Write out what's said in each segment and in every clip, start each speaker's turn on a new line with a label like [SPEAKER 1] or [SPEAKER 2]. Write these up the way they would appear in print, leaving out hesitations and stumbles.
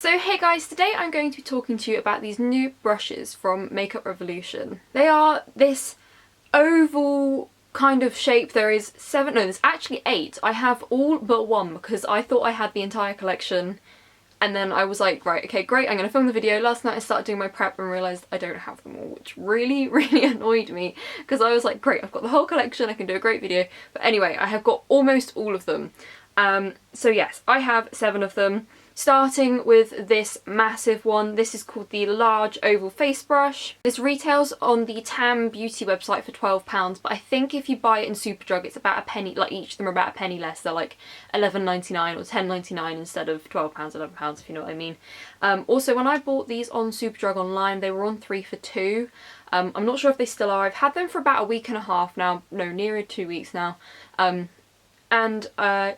[SPEAKER 1] So hey guys, today I'm going to be talking to you about these new brushes from Makeup Revolution. They are this oval kind of shape. There's actually 8. I have all but one because I thought I had the entire collection and then I was like, right, okay, great, I'm going to film the video. Last night I started doing my prep and realised I don't have them all, which really annoyed me because I was like, great, I've got the whole collection, I can do a great video. But anyway, I have got almost all of them. So yes, I have 7 of them. Starting with this massive one. This is called the Large Oval Face Brush. This retails on the TUMBLR website for £12, but I think if you buy it in Superdrug it's about a penny, like each of them are about a penny less. They're like £11.99 or £10.99 instead of £12, £11 if you know what I mean. Also when I bought these on Superdrug online they were on 3 for 2. I'm not sure if they still are. I've had them for about a week and a half now, no, nearer 2 weeks now.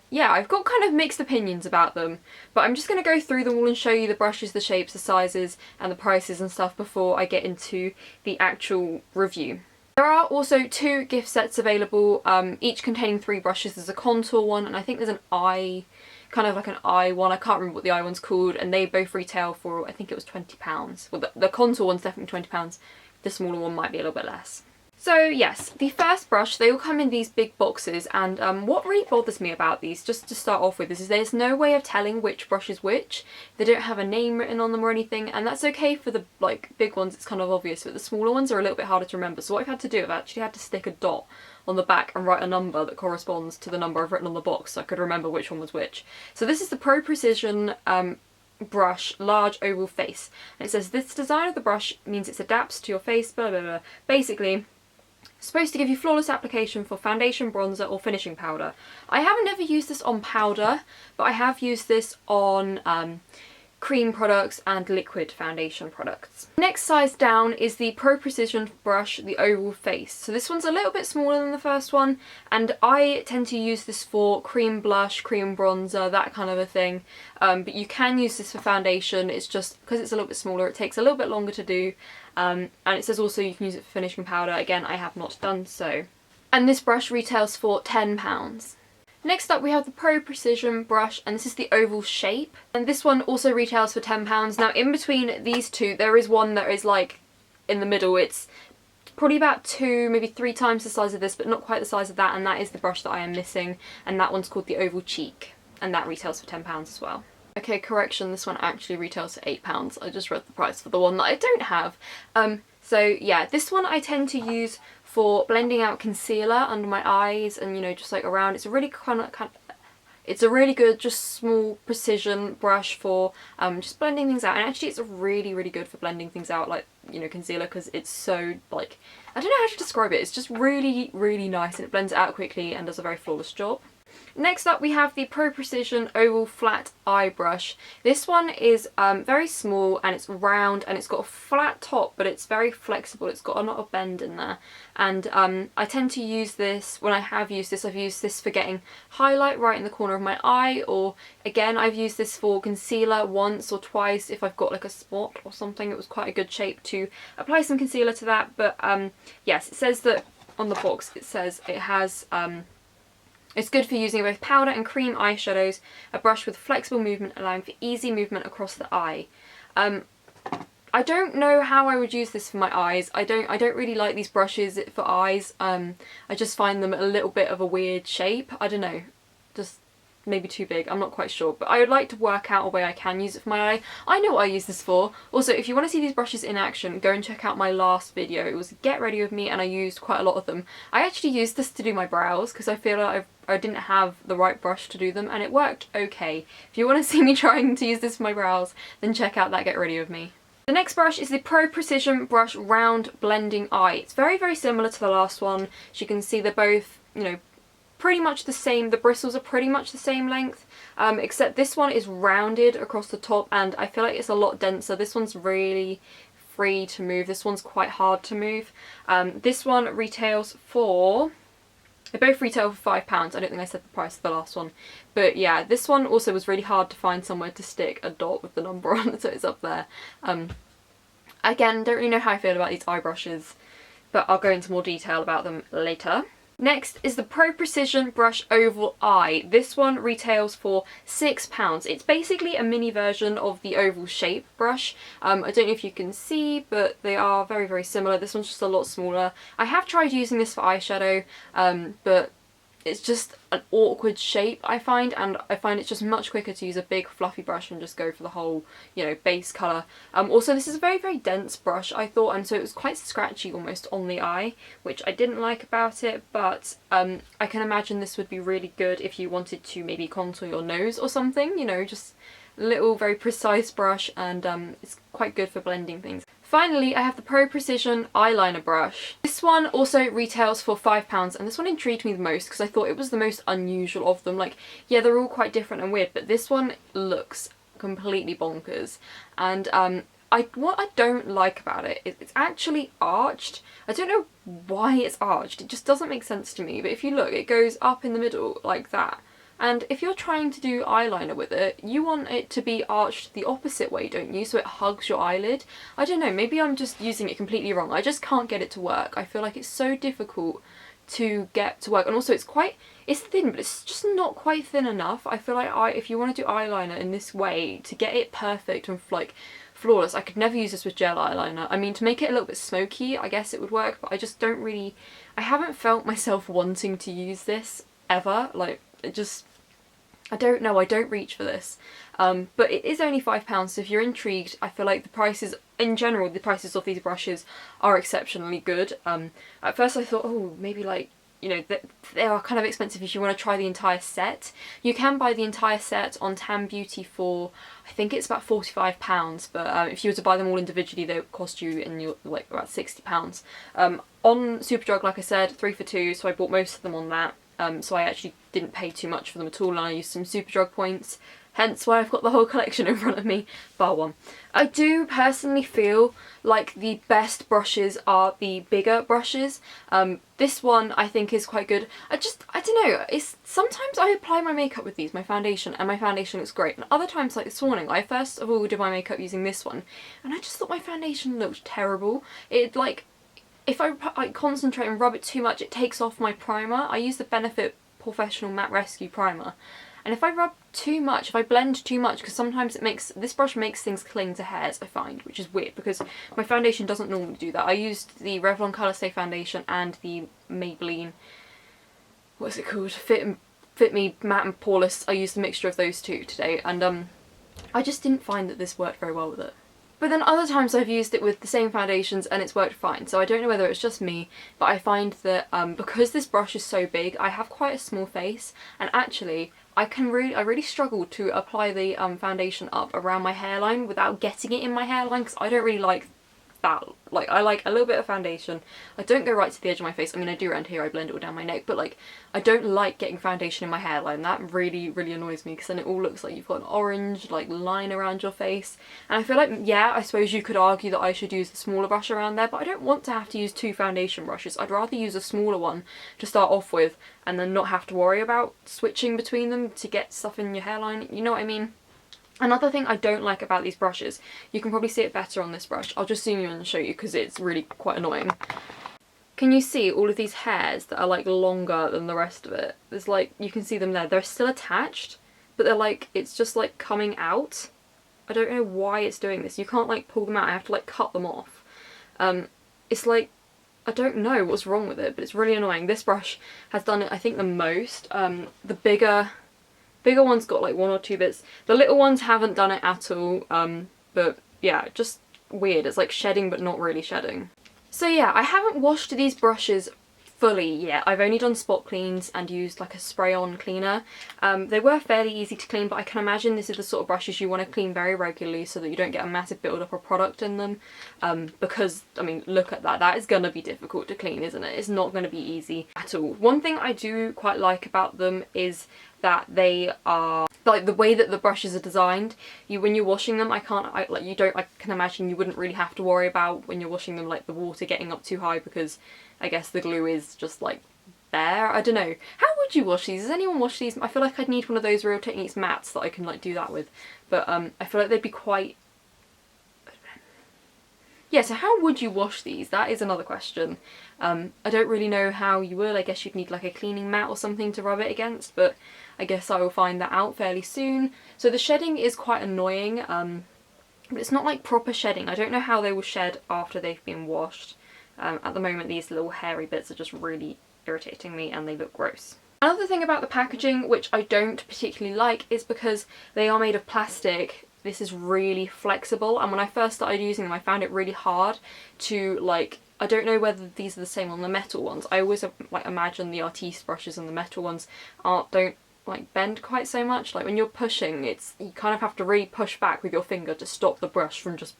[SPEAKER 1] Yeah, I've got kind of mixed opinions about them, but I'm just going to go through them all and show you the brushes, the shapes, the sizes, and the prices and stuff before I get into the actual review. There are also 2 gift sets available, each containing 3 brushes. There's a contour one, and I think there's an eye, kind of like an eye one. I can't remember what the eye one's called, and they both retail for, I think it was £20. Well, the contour one's definitely £20. The smaller one might be a little bit less. So yes, the first brush, they all come in these big boxes, and what really bothers me about these, just to start off with, is there's no way of telling which brush is which. They don't have a name written on them or anything, and that's okay for the big ones, it's kind of obvious, but the smaller ones are a little bit harder to remember. So what I've had to do, I've actually had to stick a dot on the back and write a number that corresponds to the number I've written on the box so I could remember which one was which. So this is the Pro Precision brush, Large Oval Face, and it says this design of the brush means it adapts to your face, blah blah blah. Basically, supposed to give you flawless application for foundation, bronzer or finishing powder. I haven't ever used this on powder, but I have used this on cream products and liquid foundation products. Next size down is the Pro Precision brush, the Oval Face. So this one's a little bit smaller than the first one, and I tend to use this for cream blush, cream bronzer, that kind of a thing. But you can use this for foundation. It's just because it's a little bit smaller, it takes a little bit longer to do. And it says also you can use it for finishing powder. Again, I have not done so. And this brush retails for £10. Next up we have the Pro Precision brush, and this is the oval shape. And this one also retails for £10. Now in between these two there is one that is like in the middle. It's probably about 2, maybe 3 times the size of this, but not quite the size of that, and that is the brush that I am missing. And that one's called the Oval Cheek, and that retails for £10 as well. Okay, correction, this one actually retails for £8. I just read the price for the one that I don't have. So yeah, this one I tend to use for blending out concealer under my eyes and, you know, just like around. It's a really it's a really good, just small precision brush for just blending things out. And actually it's really good for blending things out, like, you know, concealer, because it's so, like, I don't know how to describe it. It's just really nice, and it blends it out quickly and does a very flawless job. Next up we have the Pro Precision Oval Flat Eye Brush. This one is very small, and it's round, and it's got a flat top, but it's very flexible. It's got a lot of bend in there, and I tend to use this, when I have used this, I've used this for getting highlight right in the corner of my eye, or again I've used this for concealer once or twice if I've got like a spot or something. It was quite a good shape to apply some concealer to that. But yes, it says that on the box, it says it has it's good for using both powder and cream eyeshadows, a brush with flexible movement allowing for easy movement across the eye. I don't know how I would use this for my eyes. I don't really like these brushes for eyes. I just find them a little bit of a weird shape. I don't know, just maybe too big, I'm not quite sure, but I would like to work out a way I can use it for my eye. I know what I use this for. Also, if you want to see these brushes in action, go and check out my last video. It was Get Ready With Me, and I used quite a lot of them. I actually used this to do my brows because I feel like I didn't have the right brush to do them, and it worked okay. If you want to see me trying to use this for my brows, then check out that Get Ready With Me. The next brush is the Pro Precision Brush Round Blending Eye. It's very similar to the last one. As you can see, they're both, you know, pretty much the same. The bristles are pretty much the same length, except this one is rounded across the top, and I feel like it's a lot denser. This one's really free to move. This one's quite hard to move. This one retails for... They both retail for £5. I don't think I said the price of the last one. But yeah, this one also was really hard to find somewhere to stick a dot with the number on it, so it's up there. Again, don't really know how I feel about these eye brushes, but I'll go into more detail about them later. Next is the Pro Precision Brush Oval Eye. This one retails for £6. It's basically a mini version of the oval shape brush. I don't know if you can see, but they are very, very similar. This one's just a lot smaller. I have tried using this for eyeshadow, but it's just an awkward shape, I find, and I find it's just much quicker to use a big fluffy brush and just go for the whole, you know, base colour. Also, this is a very, very dense brush, I thought, and so it was quite scratchy almost on the eye, which I didn't like about it, but I can imagine this would be really good if you wanted to maybe contour your nose or something, you know, just a little very precise brush, and it's quite good for blending things. Finally, I have the Pro Precision eyeliner brush. This one also retails for £5, and this one intrigued me the most because I thought it was the most unusual of them. Like, yeah, they're all quite different and weird, but this one looks completely bonkers. And what I don't like about it is it's actually arched. I don't know why it's arched, it just doesn't make sense to me, but if you look, it goes up in the middle like that. And if you're trying to do eyeliner with it, you want it to be arched the opposite way, don't you? So it hugs your eyelid. I don't know, maybe I'm just using it completely wrong. I just can't get it to work. I feel like it's so difficult to get to work. And also it's thin, but it's just not quite thin enough. I feel like if you want to do eyeliner in this way, to get it perfect and like flawless, I could never use this with gel eyeliner. I mean, to make it a little bit smoky, I guess it would work, but I just don't really, I haven't felt myself wanting to use this ever. Like, it just, I don't know, I don't reach for this. But it is only £5, so if you're intrigued, I feel like the prices, in general, the prices of these brushes are exceptionally good. At first I thought, oh, maybe like, you know, they are kind of expensive if you want to try the entire set. You can buy the entire set on TUMBLR for, I think it's about £45, but if you were to buy them all individually, they would cost you like about £60. On Superdrug, like I said, 3 for 2, so I bought most of them on that. So I actually didn't pay too much for them at all, and I used some Superdrug points, hence why I've got the whole collection in front of me, bar one. I do personally feel like the best brushes are the bigger brushes. This one I think is quite good. I don't know, sometimes I apply my makeup with these, my foundation, and my foundation looks great, and other times, like this morning, I first of all did my makeup using this one, and I just thought my foundation looked terrible. If I concentrate and rub it too much, it takes off my primer. I use the Benefit Professional Matte Rescue Primer. And if I rub too much, if I blend too much, because sometimes this brush makes things cling to hairs, I find, which is weird because my foundation doesn't normally do that. I used the Revlon Colour Stay Foundation and the Maybelline, what's it called? Fit Me Matte and Poreless. I used a mixture of those two today, and I just didn't find that this worked very well with it. But then other times I've used it with the same foundations and it's worked fine, so I don't know whether it's just me, but I find that because this brush is so big, I have quite a small face, and actually I really struggle to apply the foundation up around my hairline without getting it in my hairline, because I don't really like that. Like, I like a little bit of foundation. I don't go right to the edge of my face. I mean, I do around here, I blend it all down my neck, but like, I don't like getting foundation in my hairline. That really, really annoys me, because then it all looks like you've got an orange like line around your face. And I feel like, yeah, I suppose you could argue that I should use the smaller brush around there, but I don't want to have to use 2 foundation brushes. I'd rather use a smaller one to start off with and then not have to worry about switching between them to get stuff in your hairline. You know what I mean? Another thing I don't like about these brushes, you can probably see it better on this brush. I'll just zoom in and show you because it's really quite annoying. Can you see all of these hairs that are like longer than the rest of it? There's like, you can see them there. They're still attached, but they're like, it's just like coming out. I don't know why it's doing this. You can't like pull them out. I have to like cut them off. It's like, I don't know what's wrong with it, but it's really annoying. This brush has done it, I think, the most. The bigger one's got like 1 or 2 bits. The little ones haven't done it at all, but yeah, just weird. It's like shedding but not really shedding. So yeah, I haven't washed these brushes fully yet. I've only done spot cleans and used like a spray-on cleaner. They were fairly easy to clean, but I can imagine this is the sort of brushes you want to clean very regularly so that you don't get a massive build-up of product in them. Because, I mean, look at that. That is going to be difficult to clean, isn't it? It's not going to be easy at all. One thing I do quite like about them is that they are, like, the way that the brushes are designed, when you're washing them, I can imagine you wouldn't really have to worry about when you're washing them, like, the water getting up too high, because I guess the glue is just like there. I don't know. How would you wash these? Does anyone wash these? I feel like I'd need one of those Real Techniques mats that I can like do that with, but I feel like they'd be quite, yeah, so how would you wash these? That is another question. I don't really know how you would. I guess you'd need like a cleaning mat or something to rub it against, but I guess I will find that out fairly soon. So the shedding is quite annoying, but it's not like proper shedding. I don't know how they will shed after they've been washed. At the moment these little hairy bits are just really irritating me and they look gross. Another thing about the packaging which I don't particularly like is because they are made of plastic. This is really flexible, and when I first started using them I found it really hard to like, I don't know whether these are the same on the metal ones. I always like imagine the artiste brushes and the metal ones don't like bend quite so much. Like when you're pushing, you kind of have to really push back with your finger to stop the brush from just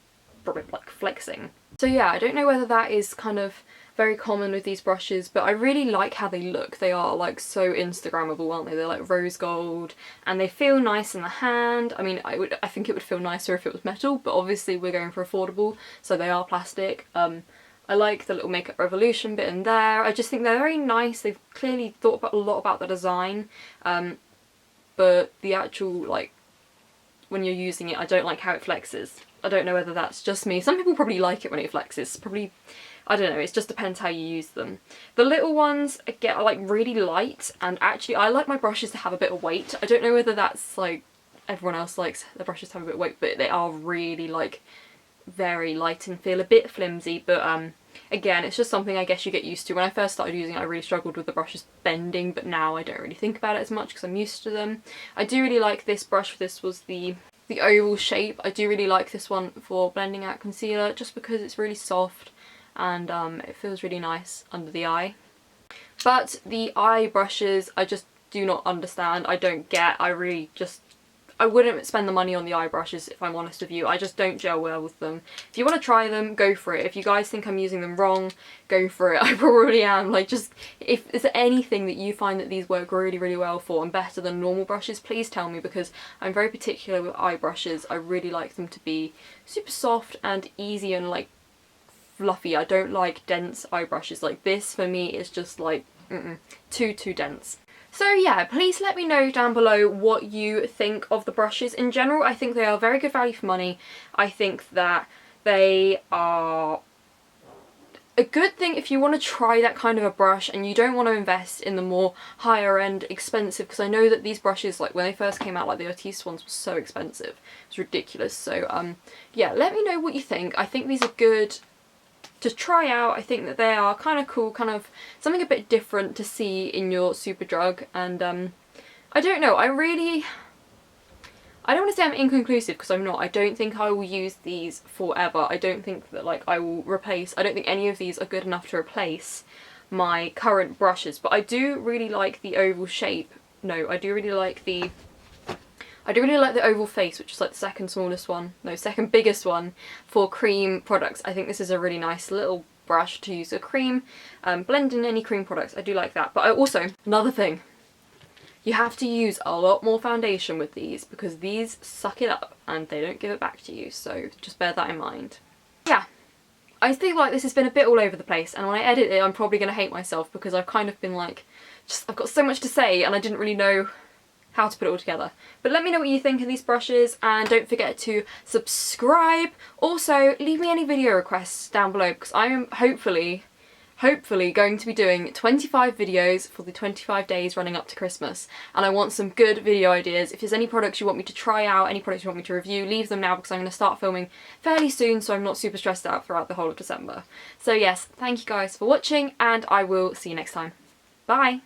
[SPEAKER 1] like flexing. So yeah, I don't know whether that is kind of very common with these brushes, but I really like how they look. They are like so Instagrammable, aren't they? They're like rose gold and they feel nice in the hand. I mean, I think it would feel nicer if it was metal, but obviously we're going for affordable, so they are plastic. I like the little Makeup Revolution bit in there. I just think they're very nice. They've clearly thought a lot about the design, but the actual, like, when you're using it, I don't like how it flexes. I don't know whether that's just me. Some people probably like it when it flexes. Probably, I don't know, it just depends how you use them. The little ones, again, are like really light, and actually I like my brushes to have a bit of weight. I don't know whether that's like everyone else likes their brushes to have a bit of weight, but they are really like very light and feel a bit flimsy, but again, it's just something I guess you get used to. When I first started using it I really struggled with the brushes bending, but now I don't really think about it as much because I'm used to them. I do really like this brush. This was the oval shape. I do really like this one for blending out concealer just because it's really soft and it feels really nice under the eye. But the eye brushes I just do not understand. I don't get. I wouldn't spend the money on the eye brushes if I'm honest with you. I just don't gel well with them. If you want to try them, go for it. If you guys think I'm using them wrong, go for it. I probably am. Like, just, if there's anything that you find that these work really, really well for and better than normal brushes, please tell me, because I'm very particular with eye brushes. I really like them to be super soft and easy and like fluffy. I don't like dense eye brushes. Like this for me is just like too dense. So yeah, please let me know down below what you think of the brushes in general. I think they are very good value for money. I think that they are a good thing if you want to try that kind of a brush and you don't want to invest in the more higher end expensive, because I know that these brushes, like when they first came out, like the artiste ones, were so expensive. It's ridiculous. So yeah, let me know what you think. I think these are good to try out. I think that they are kind of cool, kind of something a bit different to see in your Superdrug, and I don't know, I don't want to say I'm inconclusive because I'm not. I don't think I will use these forever. I don't think that like I will replace, I don't think any of these are good enough to replace my current brushes, but I do really like the oval shape. No, I do really like the oval face, which is like the second smallest one, no, second biggest one for cream products. I think this is a really nice little brush to use a cream, blend in any cream products. I do like that. But I also, another thing, you have to use a lot more foundation with these because these suck it up and they don't give it back to you, so just bear that in mind. Yeah, I feel like this has been a bit all over the place, and when I edit it I'm probably going to hate myself because I've kind of been like, I've got so much to say and I didn't really know how to put it all together. But let me know what you think of these brushes, and don't forget to subscribe. Also, leave me any video requests down below because I am hopefully going to be doing 25 videos for the 25 days running up to Christmas, and I want some good video ideas. If there's any products you want me to try out, any products you want me to review, leave them now because I'm going to start filming fairly soon, so I'm not super stressed out throughout the whole of December. So yes, thank you guys for watching and I will see you next time. Bye!